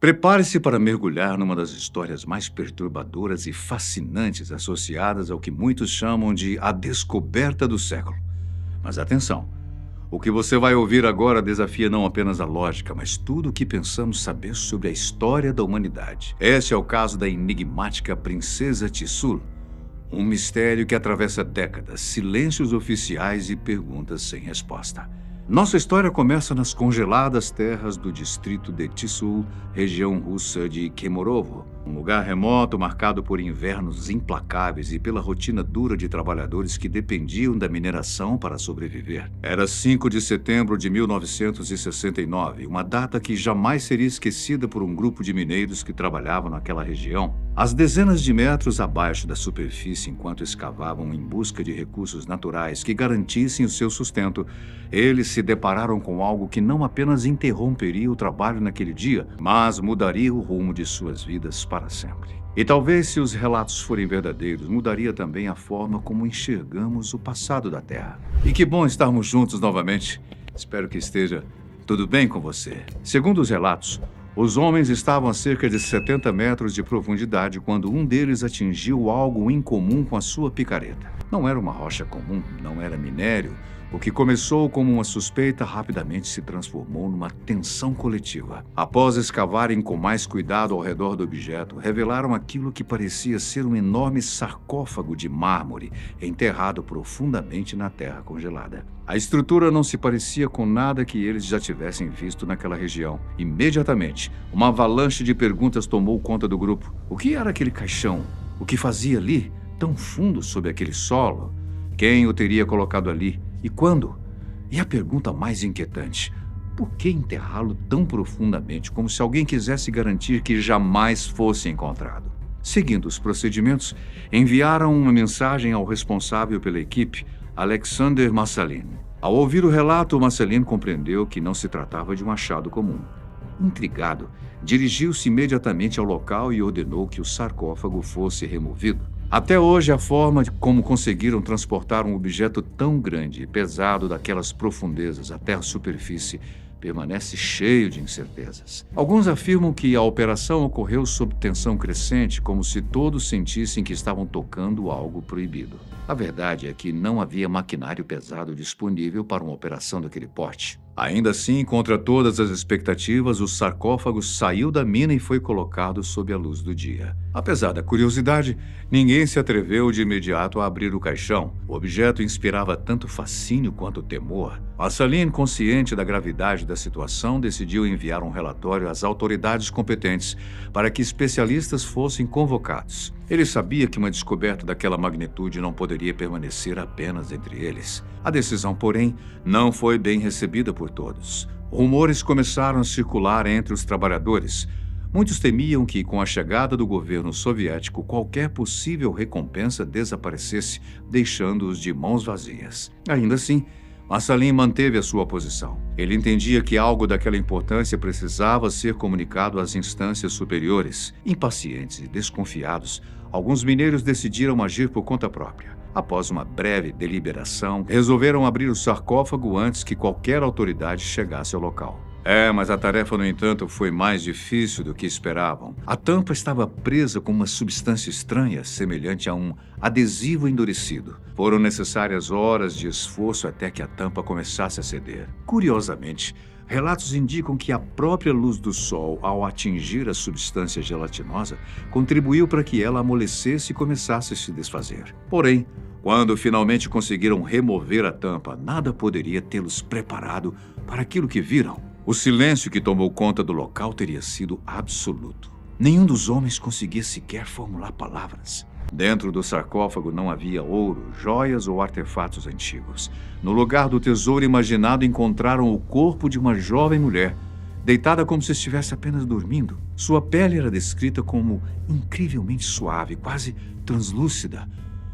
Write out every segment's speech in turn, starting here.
Prepare-se para mergulhar numa das histórias mais perturbadoras e fascinantes associadas ao que muitos chamam de a descoberta do século. Mas atenção, o que você vai ouvir agora desafia não apenas a lógica, mas tudo o que pensamos saber sobre a história da humanidade. Este é o caso da enigmática Princesa Tissul, um mistério que atravessa décadas, silêncios oficiais e perguntas sem resposta. Nossa história começa nas congeladas terras do distrito de Tissul, região russa de Kemorovo, um lugar remoto marcado por invernos implacáveis e pela rotina dura de trabalhadores que dependiam da mineração para sobreviver. Era 5 de setembro de 1969, uma data que jamais seria esquecida por um grupo de mineiros que trabalhavam naquela região, às dezenas de metros abaixo da superfície enquanto escavavam em busca de recursos naturais que garantissem o seu sustento. Eles se depararam com algo que não apenas interromperia o trabalho naquele dia, mas mudaria o rumo de suas vidas para sempre. E talvez, se os relatos forem verdadeiros, mudaria também a forma como enxergamos o passado da Terra. E que bom estarmos juntos novamente. Espero que esteja tudo bem com você. Segundo os relatos, os homens estavam a cerca de 70 metros de profundidade quando um deles atingiu algo incomum com a sua picareta. Não era uma rocha comum, não era minério. O que começou como uma suspeita rapidamente se transformou numa tensão coletiva. Após escavarem com mais cuidado ao redor do objeto, revelaram aquilo que parecia ser um enorme sarcófago de mármore enterrado profundamente na terra congelada. A estrutura não se parecia com nada que eles já tivessem visto naquela região. Imediatamente, uma avalanche de perguntas tomou conta do grupo. O que era aquele caixão? O que fazia ali, tão fundo sob aquele solo? Quem o teria colocado ali? E quando? E a pergunta mais inquietante: por que enterrá-lo tão profundamente, como se alguém quisesse garantir que jamais fosse encontrado? Seguindo os procedimentos, enviaram uma mensagem ao responsável pela equipe, Alexander Massalin. Ao ouvir o relato, Massalin compreendeu que não se tratava de um achado comum. Intrigado, dirigiu-se imediatamente ao local e ordenou que o sarcófago fosse removido. Até hoje, a forma como conseguiram transportar um objeto tão grande e pesado daquelas profundezas até a superfície permanece cheio de incertezas. Alguns afirmam que a operação ocorreu sob tensão crescente, como se todos sentissem que estavam tocando algo proibido. A verdade é que não havia maquinário pesado disponível para uma operação daquele porte. Ainda assim, contra todas as expectativas, o sarcófago saiu da mina e foi colocado sob a luz do dia. Apesar da curiosidade, ninguém se atreveu de imediato a abrir o caixão. O objeto inspirava tanto fascínio quanto temor. Massalin, consciente da gravidade da situação, decidiu enviar um relatório às autoridades competentes para que especialistas fossem convocados. Ele sabia que uma descoberta daquela magnitude não poderia permanecer apenas entre eles. A decisão, porém, não foi bem recebida por todos. Rumores começaram a circular entre os trabalhadores. Muitos temiam que, com a chegada do governo soviético, qualquer possível recompensa desaparecesse, deixando-os de mãos vazias. Ainda assim, Massalin manteve a sua posição. Ele entendia que algo daquela importância precisava ser comunicado às instâncias superiores. Impacientes e desconfiados, alguns mineiros decidiram agir por conta própria. Após uma breve deliberação, resolveram abrir o sarcófago antes que qualquer autoridade chegasse ao local. Mas a tarefa, no entanto, foi mais difícil do que esperavam. A tampa estava presa com uma substância estranha, semelhante a um adesivo endurecido. Foram necessárias horas de esforço até que a tampa começasse a ceder. Curiosamente, relatos indicam que a própria luz do sol, ao atingir a substância gelatinosa, contribuiu para que ela amolecesse e começasse a se desfazer. Porém, quando finalmente conseguiram remover a tampa, nada poderia tê-los preparado para aquilo que viram. O silêncio que tomou conta do local teria sido absoluto. Nenhum dos homens conseguia sequer formular palavras. Dentro do sarcófago não havia ouro, joias ou artefatos antigos. No lugar do tesouro imaginado, encontraram o corpo de uma jovem mulher, deitada como se estivesse apenas dormindo. Sua pele era descrita como incrivelmente suave, quase translúcida.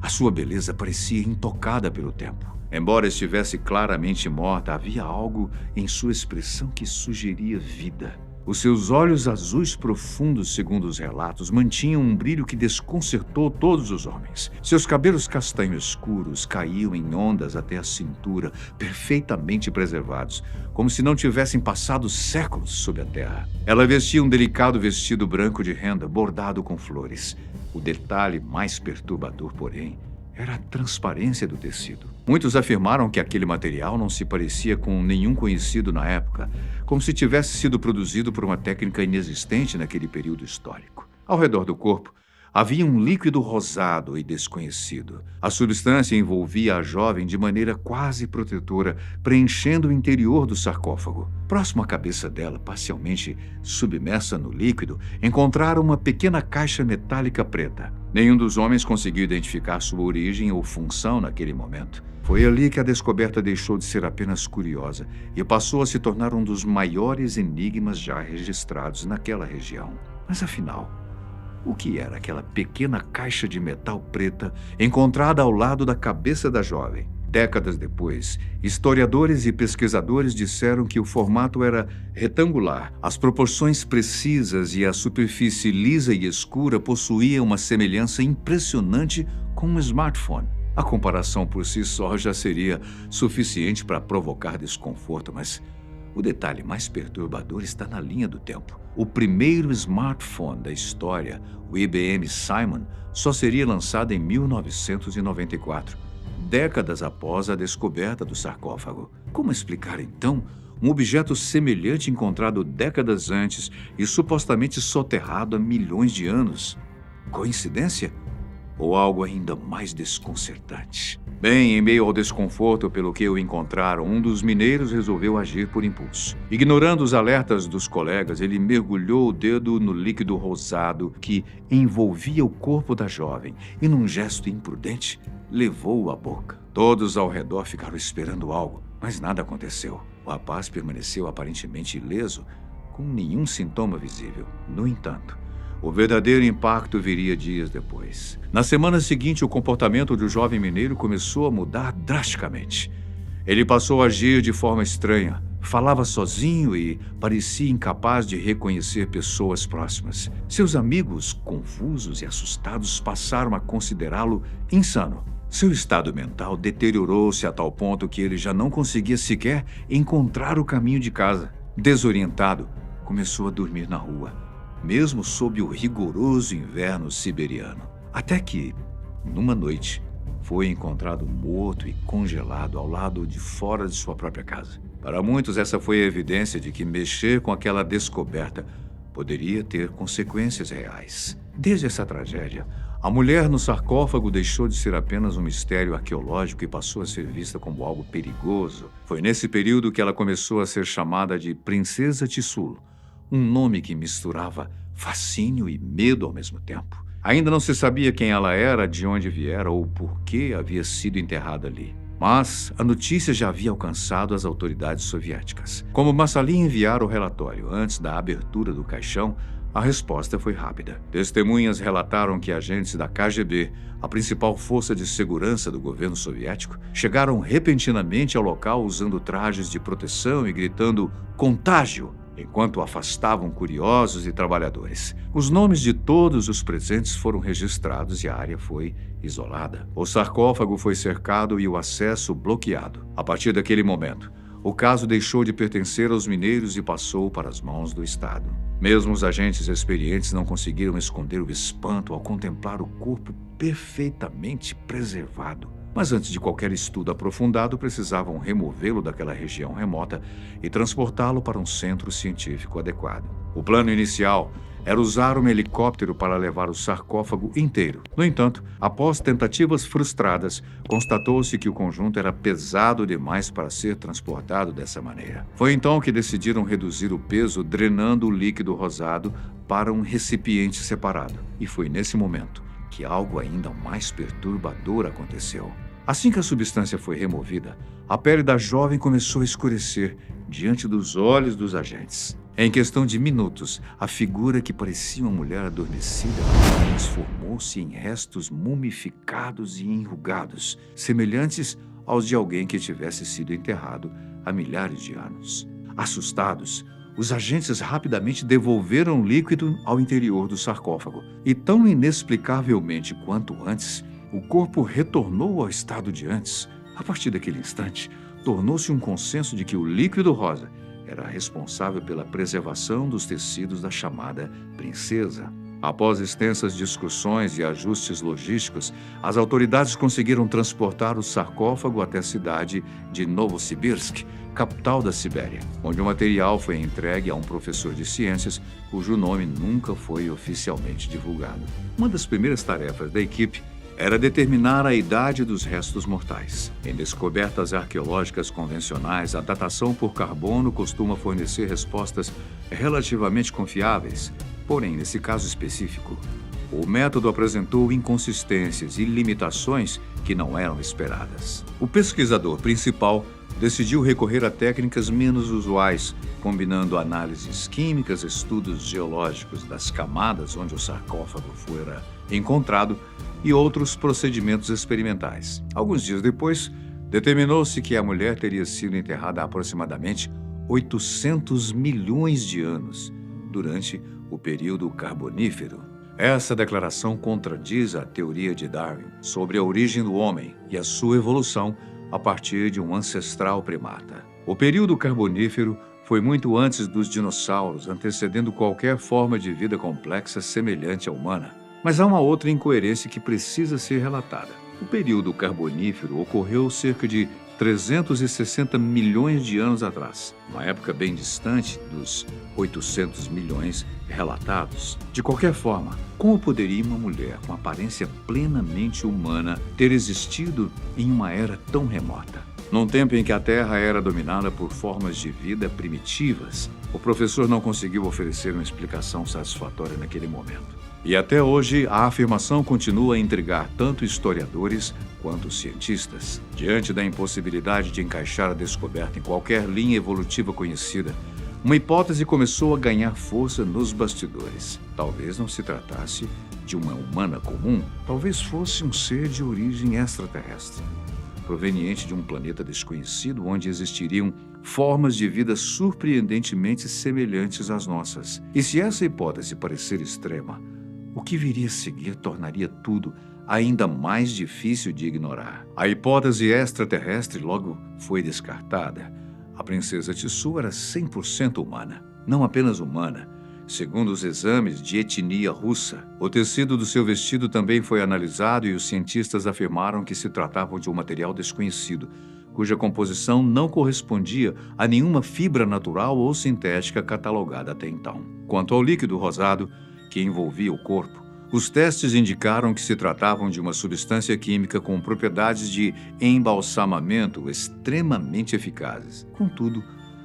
A sua beleza parecia intocada pelo tempo. Embora estivesse claramente morta, havia algo em sua expressão que sugeria vida. Os seus olhos azuis profundos, segundo os relatos, mantinham um brilho que desconcertou todos os homens. Seus cabelos castanhos escuros caíam em ondas até a cintura, perfeitamente preservados, como se não tivessem passado séculos sob a terra. Ela vestia um delicado vestido branco de renda, bordado com flores. O detalhe mais perturbador, porém, era a transparência do tecido. Muitos afirmaram que aquele material não se parecia com nenhum conhecido na época, como se tivesse sido produzido por uma técnica inexistente naquele período histórico. Ao redor do corpo, havia um líquido rosado e desconhecido. A substância envolvia a jovem de maneira quase protetora, preenchendo o interior do sarcófago. Próximo à cabeça dela, parcialmente submersa no líquido, encontraram uma pequena caixa metálica preta. Nenhum dos homens conseguiu identificar sua origem ou função naquele momento. Foi ali que a descoberta deixou de ser apenas curiosa e passou a se tornar um dos maiores enigmas já registrados naquela região. Mas afinal, o que era aquela pequena caixa de metal preta encontrada ao lado da cabeça da jovem? Décadas depois, historiadores e pesquisadores disseram que o formato era retangular. As proporções precisas e a superfície lisa e escura possuíam uma semelhança impressionante com um smartphone. A comparação por si só já seria suficiente para provocar desconforto, mas o detalhe mais perturbador está na linha do tempo. O primeiro smartphone da história, o IBM Simon, só seria lançado em 1994, décadas após a descoberta do sarcófago. Como explicar, então, um objeto semelhante encontrado décadas antes e supostamente soterrado há milhões de anos? Coincidência? Ou algo ainda mais desconcertante? Bem, em meio ao desconforto pelo que o encontraram, um dos mineiros resolveu agir por impulso. Ignorando os alertas dos colegas, ele mergulhou o dedo no líquido rosado que envolvia o corpo da jovem e, num gesto imprudente, levou-o à boca. Todos ao redor ficaram esperando algo, mas nada aconteceu. O rapaz permaneceu aparentemente ileso, com nenhum sintoma visível. No entanto, o verdadeiro impacto viria dias depois. Na semana seguinte, o comportamento do jovem mineiro começou a mudar drasticamente. Ele passou a agir de forma estranha, falava sozinho e parecia incapaz de reconhecer pessoas próximas. Seus amigos, confusos e assustados, passaram a considerá-lo insano. Seu estado mental deteriorou-se a tal ponto que ele já não conseguia sequer encontrar o caminho de casa. Desorientado, começou a dormir na rua, mesmo sob o rigoroso inverno siberiano. Até que, numa noite, foi encontrado morto e congelado ao lado de fora de sua própria casa. Para muitos, essa foi a evidência de que mexer com aquela descoberta poderia ter consequências reais. Desde essa tragédia, a mulher no sarcófago deixou de ser apenas um mistério arqueológico e passou a ser vista como algo perigoso. Foi nesse período que ela começou a ser chamada de Princesa Tissulo, um nome que misturava fascínio e medo ao mesmo tempo. Ainda não se sabia quem ela era, de onde viera ou por que havia sido enterrada ali. Mas a notícia já havia alcançado as autoridades soviéticas. Como Massalin enviara o relatório antes da abertura do caixão, a resposta foi rápida. Testemunhas relataram que agentes da KGB, a principal força de segurança do governo soviético, chegaram repentinamente ao local usando trajes de proteção e gritando "contágio", enquanto afastavam curiosos e trabalhadores. Os nomes de todos os presentes foram registrados e a área foi isolada. O sarcófago foi cercado e o acesso bloqueado. A partir daquele momento, o caso deixou de pertencer aos mineiros e passou para as mãos do Estado. Mesmo os agentes experientes não conseguiram esconder o espanto ao contemplar o corpo perfeitamente preservado. Mas antes de qualquer estudo aprofundado, precisavam removê-lo daquela região remota e transportá-lo para um centro científico adequado. O plano inicial era usar um helicóptero para levar o sarcófago inteiro. No entanto, após tentativas frustradas, constatou-se que o conjunto era pesado demais para ser transportado dessa maneira. Foi então que decidiram reduzir o peso drenando o líquido rosado para um recipiente separado. E foi nesse momento que algo ainda mais perturbador aconteceu. Assim que a substância foi removida, a pele da jovem começou a escurecer diante dos olhos dos agentes. Em questão de minutos, a figura que parecia uma mulher adormecida transformou-se em restos mumificados e enrugados, semelhantes aos de alguém que tivesse sido enterrado há milhares de anos. Assustados, os agentes rapidamente devolveram o líquido ao interior do sarcófago. E tão inexplicavelmente quanto antes, o corpo retornou ao estado de antes. A partir daquele instante, tornou-se um consenso de que o líquido rosa era responsável pela preservação dos tecidos da chamada princesa. Após extensas discussões e ajustes logísticos, as autoridades conseguiram transportar o sarcófago até a cidade de Novosibirsk, capital da Sibéria, onde o material foi entregue a um professor de ciências cujo nome nunca foi oficialmente divulgado. Uma das primeiras tarefas da equipe era determinar a idade dos restos mortais. Em descobertas arqueológicas convencionais, a datação por carbono costuma fornecer respostas relativamente confiáveis. Porém, nesse caso específico, o método apresentou inconsistências e limitações que não eram esperadas. O pesquisador principal decidiu recorrer a técnicas menos usuais, combinando análises químicas, estudos geológicos das camadas onde o sarcófago fora encontrado e outros procedimentos experimentais. Alguns dias depois, determinou-se que a mulher teria sido enterrada há aproximadamente 800 milhões de anos, durante o período Carbonífero. Essa declaração contradiz a teoria de Darwin sobre a origem do homem e a sua evolução a partir de um ancestral primata. O período Carbonífero foi muito antes dos dinossauros, antecedendo qualquer forma de vida complexa semelhante à humana. Mas há uma outra incoerência que precisa ser relatada. O período Carbonífero ocorreu cerca de 360 milhões de anos atrás, uma época bem distante dos 800 milhões relatados. De qualquer forma, como poderia uma mulher com aparência plenamente humana ter existido em uma era tão remota? Num tempo em que a Terra era dominada por formas de vida primitivas, o professor não conseguiu oferecer uma explicação satisfatória naquele momento. E até hoje, a afirmação continua a intrigar tanto historiadores quanto cientistas. Diante da impossibilidade de encaixar a descoberta em qualquer linha evolutiva conhecida, uma hipótese começou a ganhar força nos bastidores. Talvez não se tratasse de uma humana comum, talvez fosse um ser de origem extraterrestre, proveniente de um planeta desconhecido onde existiriam formas de vida surpreendentemente semelhantes às nossas. E se essa hipótese parecer extrema, o que viria a seguir tornaria tudo ainda mais difícil de ignorar. A hipótese extraterrestre logo foi descartada. A princesa Tissu era 100% humana. Não apenas humana. Segundo os exames de etnia russa, o tecido do seu vestido também foi analisado e os cientistas afirmaram que se tratava de um material desconhecido, cuja composição não correspondia a nenhuma fibra natural ou sintética catalogada até então. Quanto ao líquido rosado, que envolvia o corpo, os testes indicaram que se tratavam de uma substância química com propriedades de embalsamamento extremamente eficazes. Contudo,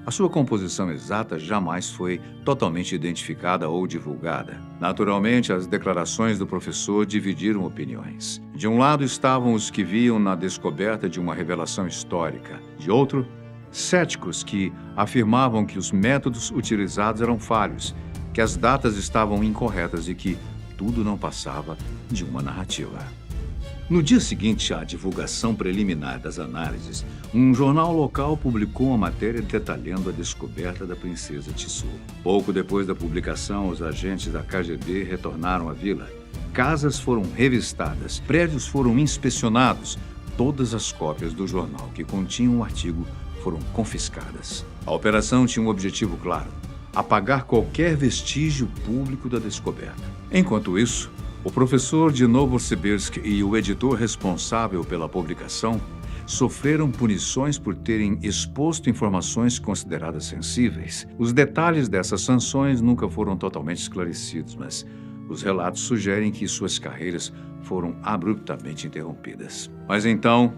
a sua composição exata jamais foi totalmente identificada ou divulgada. Naturalmente, as declarações do professor dividiram opiniões. De um lado estavam os que viam na descoberta de uma revelação histórica. De outro, céticos que afirmavam que os métodos utilizados eram falhos, que as datas estavam incorretas e que tudo não passava de uma narrativa. No dia seguinte à divulgação preliminar das análises, um jornal local publicou uma matéria detalhando a descoberta da princesa Tissu. Pouco depois da publicação, os agentes da KGB retornaram à vila. Casas foram revistadas, prédios foram inspecionados. Todas as cópias do jornal que continham o artigo foram confiscadas. A operação tinha um objetivo claro: apagar qualquer vestígio público da descoberta. Enquanto isso, o professor de Novosibirsk e o editor responsável pela publicação sofreram punições por terem exposto informações consideradas sensíveis. Os detalhes dessas sanções nunca foram totalmente esclarecidos, mas os relatos sugerem que suas carreiras foram abruptamente interrompidas. Mas então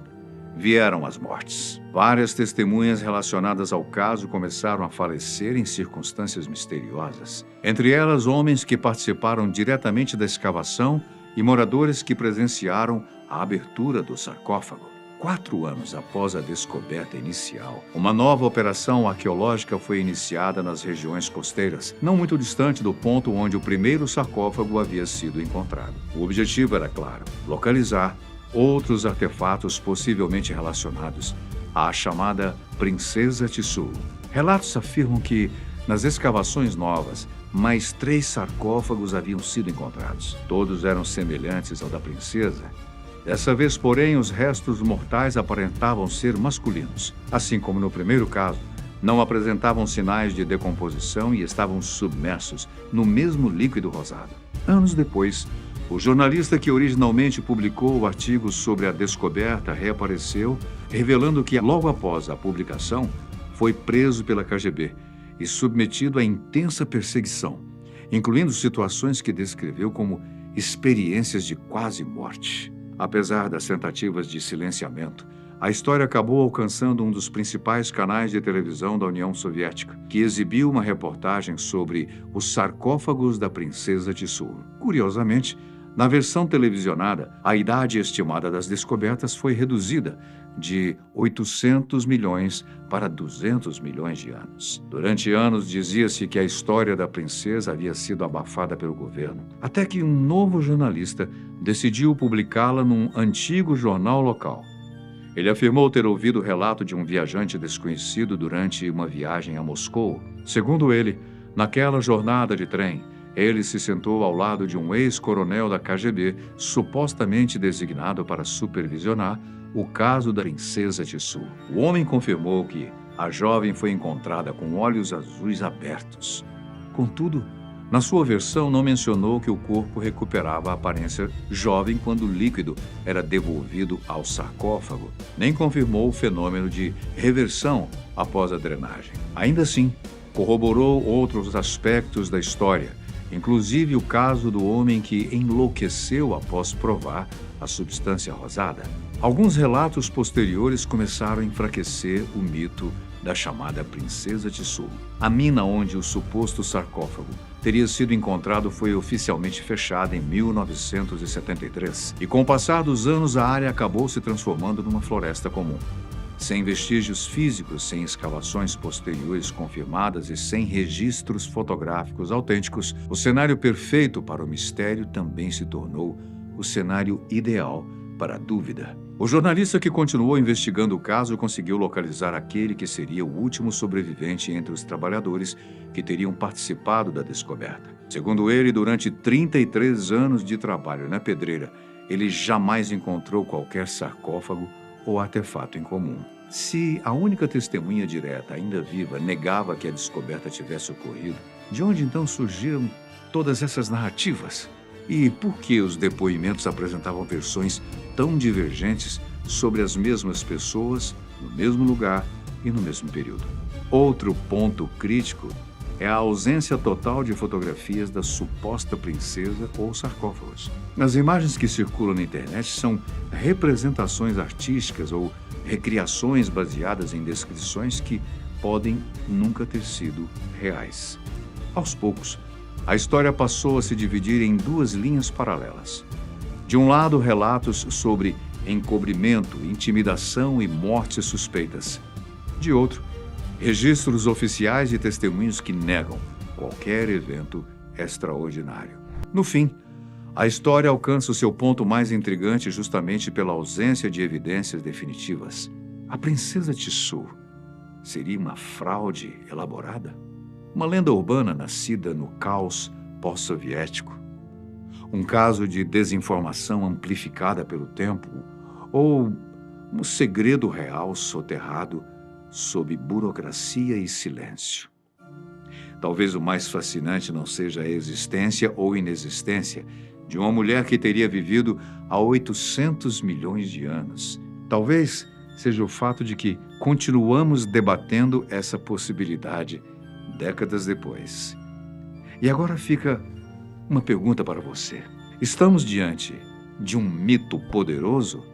vieram as mortes. Várias testemunhas relacionadas ao caso começaram a falecer em circunstâncias misteriosas. Entre elas, homens que participaram diretamente da escavação e moradores que presenciaram a abertura do sarcófago. 4 anos após a descoberta inicial, uma nova operação arqueológica foi iniciada nas regiões costeiras, não muito distante do ponto onde o primeiro sarcófago havia sido encontrado. O objetivo era claro: localizar outros artefatos possivelmente relacionados à chamada Princesa Tissu. Relatos afirmam que Nas escavações novas, mais 3 sarcófagos haviam sido encontrados. Todos eram semelhantes ao da princesa. Dessa vez, porém, os restos mortais aparentavam ser masculinos. Assim como no primeiro caso, não apresentavam sinais de decomposição e estavam submersos no mesmo líquido rosado. Anos depois, o jornalista que originalmente publicou o artigo sobre a descoberta reapareceu, revelando que, logo após a publicação, foi preso pela KGB e submetido a intensa perseguição, incluindo situações que descreveu como experiências de quase morte. Apesar das tentativas de silenciamento, a história acabou alcançando um dos principais canais de televisão da União Soviética, que exibiu uma reportagem sobre os sarcófagos da princesa Tissot. Curiosamente, na versão televisionada, a idade estimada das descobertas foi reduzida de 800 milhões para 200 milhões de anos. Durante anos, dizia-se que a história da princesa havia sido abafada pelo governo, até que um novo jornalista decidiu publicá-la num antigo jornal local. Ele afirmou ter ouvido o relato de um viajante desconhecido durante uma viagem a Moscou. Segundo ele, naquela jornada de trem, ele se sentou ao lado de um ex-coronel da KGB, supostamente designado para supervisionar o caso da princesa Tissot. O homem confirmou que a jovem foi encontrada com olhos azuis abertos. Contudo, na sua versão não mencionou que o corpo recuperava a aparência jovem quando o líquido era devolvido ao sarcófago, nem confirmou o fenômeno de reversão após a drenagem. Ainda assim, corroborou outros aspectos da história, inclusive o caso do homem que enlouqueceu após provar a substância rosada. Alguns relatos posteriores começaram a enfraquecer o mito da chamada princesa Tissot. A mina onde o suposto sarcófago teria sido encontrado foi oficialmente fechada em 1973, e com o passar dos anos a área acabou se transformando numa floresta comum. Sem vestígios físicos, sem escavações posteriores confirmadas e sem registros fotográficos autênticos, o cenário perfeito para o mistério também se tornou o cenário ideal para a dúvida. O jornalista que continuou investigando o caso conseguiu localizar aquele que seria o último sobrevivente entre os trabalhadores que teriam participado da descoberta. Segundo ele, durante 33 anos de trabalho na pedreira, ele jamais encontrou qualquer sarcófago ou artefato em comum. Se a única testemunha direta, ainda viva, negava que a descoberta tivesse ocorrido, de onde então surgiram todas essas narrativas? E por que os depoimentos apresentavam versões tão divergentes sobre as mesmas pessoas, no mesmo lugar e no mesmo período? Outro ponto crítico é a ausência total de fotografias da suposta princesa ou sarcófagos. As imagens que circulam na internet são representações artísticas ou recriações baseadas em descrições que podem nunca ter sido reais. Aos poucos, a história passou a se dividir em 2 linhas paralelas. De um lado, relatos sobre encobrimento, intimidação e mortes suspeitas. De outro, registros oficiais de testemunhos que negam qualquer evento extraordinário. No fim, a história alcança o seu ponto mais intrigante justamente pela ausência de evidências definitivas. A princesa Tissot seria uma fraude elaborada? Uma lenda urbana nascida no caos pós-soviético? Um caso de desinformação amplificada pelo tempo? Ou um segredo real soterrado sob burocracia e silêncio? Talvez o mais fascinante não seja a existência ou inexistência de uma mulher que teria vivido há 800 milhões de anos. Talvez seja o fato de que continuamos debatendo essa possibilidade décadas depois. E agora fica uma pergunta para você. Estamos diante de um mito poderoso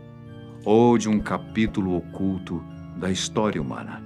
ou de um capítulo oculto da história humana?